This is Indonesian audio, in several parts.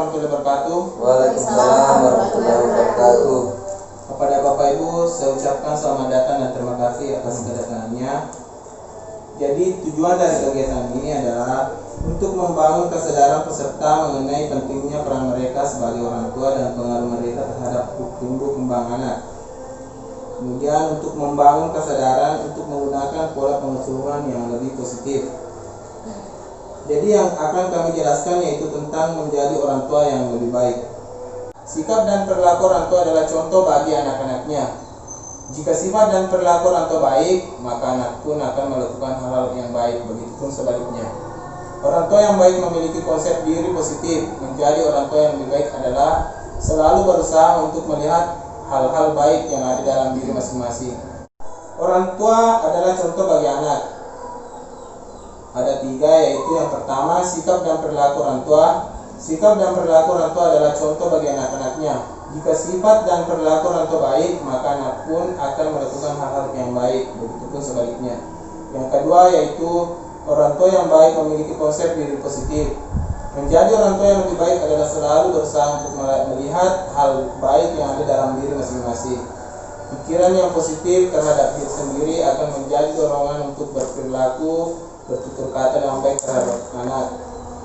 warahmatullahi wabarakatuh. Waalaikumsalam warahmatullahi wabarakatuh. Kepada Bapak Ibu saya ucapkan selamat datang dan terima kasih atas kedatangannya. Jadi tujuan dari kegiatan ini adalah untuk membangun kesadaran peserta mengenai pentingnya peran mereka sebagai orang tua dan pengaruh mereka terhadap tumbuh kembang anak. Kemudian untuk membangun kesadaran untuk menggunakan pola pengasuhan yang lebih positif. Jadi yang akan kami jelaskan yaitu tentang menjadi orang tua yang lebih baik. Sikap dan perilaku orang tua adalah contoh bagi anak-anaknya. Jika sifat dan perilaku orang tua baik, maka anak pun akan melakukan hal-hal yang baik, begitupun sebaliknya. Orang tua yang baik memiliki konsep diri positif. Menjadi orang tua yang lebih baik adalah selalu berusaha untuk melihat hal-hal baik yang ada dalam diri masing-masing. Orang tua adalah contoh bagi anak. Ada 3, yaitu yang pertama sikap dan perilaku orang tua. Sikap dan perilaku orang tua adalah contoh bagi anak-anaknya. Jika sifat dan perilaku orang tua baik, maka anak pun akan melakukan hal-hal yang baik, begitupun sebaliknya. Yang kedua yaitu orang tua yang baik memiliki konsep diri positif. Menjadi orang tua yang lebih baik adalah selalu berusaha untuk melihat hal baik yang ada dalam diri masing-masing. Pikiran yang positif terhadap diri sendiri akan menjadi dorongan untuk berperilaku, bertutur kata dengan baik terhadap anak.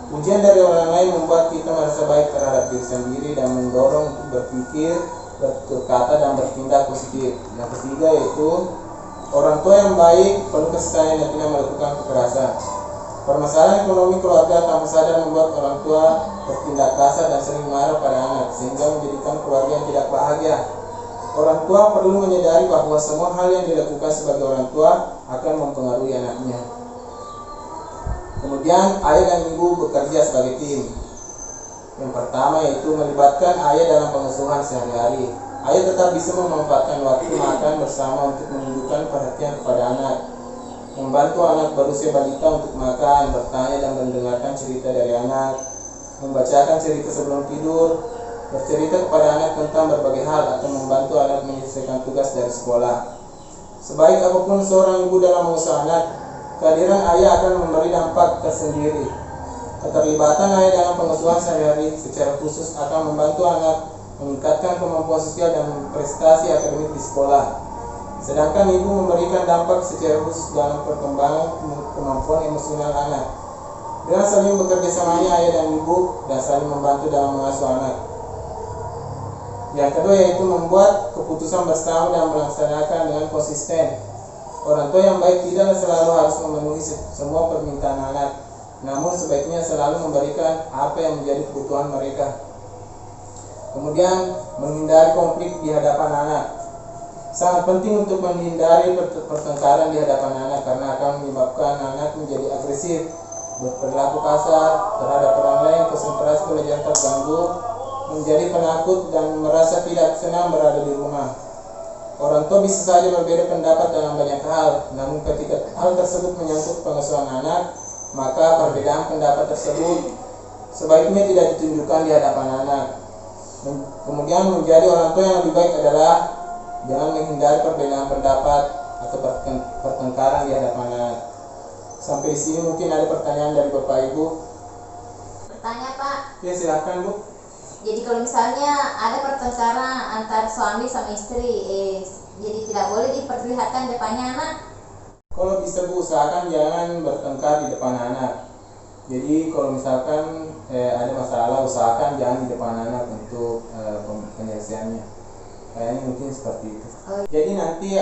Pujian dari orang lain membuat kita merasa baik terhadap diri sendiri dan mendorong untuk berpikir, bertutur kata dan bertindak positif. Yang ketiga yaitu orang tua yang baik penuh kasih sayang dan tidak melakukan kekerasan. Permasalahan ekonomi keluarga tanpa sadar membuat orang tua bertindak kasar dan sering marah pada anak sehingga menjadikan keluarga yang tidak bahagia. Orang tua perlu menyadari bahwa semua hal yang dilakukan sebagai orang tua akan mempengaruhi anaknya. Kemudian ayah dan ibu bekerja sebagai tim. Yang pertama yaitu melibatkan ayah dalam pengasuhan sehari-hari. Ayah tetap bisa memanfaatkan waktu makan bersama untuk menunjukkan perhatian kepada anak, membantu anak berusia balita untuk makan, bertanya dan mendengarkan cerita dari anak, membacakan cerita sebelum tidur, bercerita kepada anak tentang berbagai hal, atau membantu anak menyelesaikan tugas dari sekolah. Sebaik apapun seorang ibu dalam mengasuh anak, kehadiran ayah akan memberi dampak tersendiri. Keterlibatan ayah dalam pengasuhan sehari-hari secara khusus akan membantu anak meningkatkan kemampuan sosial dan prestasi akademik di sekolah. Sedangkan ibu memberikan dampak secara khusus dalam perkembangan kemampuan emosional anak. Dengan saling bekerja samanya ayah dan ibu dan saling membantu dalam mengasuh anak. Yang kedua yaitu membuat keputusan bersama dan melaksanakan dengan konsisten. Orang tua yang baik tidak selalu harus memenuhi semua permintaan anak, namun sebaiknya selalu memberikan apa yang menjadi kebutuhan mereka. Kemudian menghindari konflik di hadapan anak. Sangat penting untuk menghindari pertengkaran di hadapan anak karena akan menyebabkan anak menjadi agresif, berperilaku kasar terhadap orang lain, konsentrasi belajar terganggu, menjadi penakut dan merasa tidak senang berada di rumah. Orang tua bisa saja berbeda pendapat dalam banyak hal, namun ketika hal tersebut menyangkut pengasuhan anak, maka perbedaan pendapat tersebut sebaiknya tidak ditunjukkan di hadapan anak. Kemudian menjadi orang tua yang lebih baik adalah jangan menghindari perbedaan pendapat atau pertengkaran di hadapan anak. Sampai di sini mungkin ada pertanyaan dari Bapak Ibu. Bertanya Pak. Ya silakan Bu. Jadi kalau misalnya ada pertengkaran antara suami sama istri, jadi tidak boleh diperlihatkan depannya anak. Kalau bisa Bu usahakan jangan bertengkar di depan anak. Jadi kalau misalkan ada masalah usahakan jangan di depan anak untuk penyelesaiannya. Kayaknya mungkin seperti itu. Jadi nanti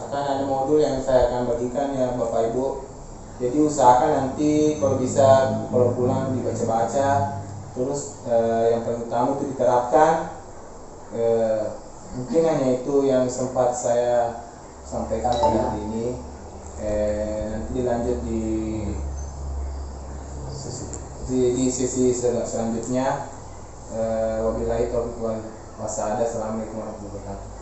akan ada modul yang saya akan bagikan ya Bapak Ibu. Jadi usahakan nanti kalau bisa kalau pulang dibaca-baca, terus yang paling utama itu diterapkan. Mungkin hanya itu yang sempat saya sampaikan pada hari ini. Nanti dilanjut di sesi selanjutnya. Wabillahi taufiq wal hidayah. Wassalamualaikum warahmatullahi wabarakatuh.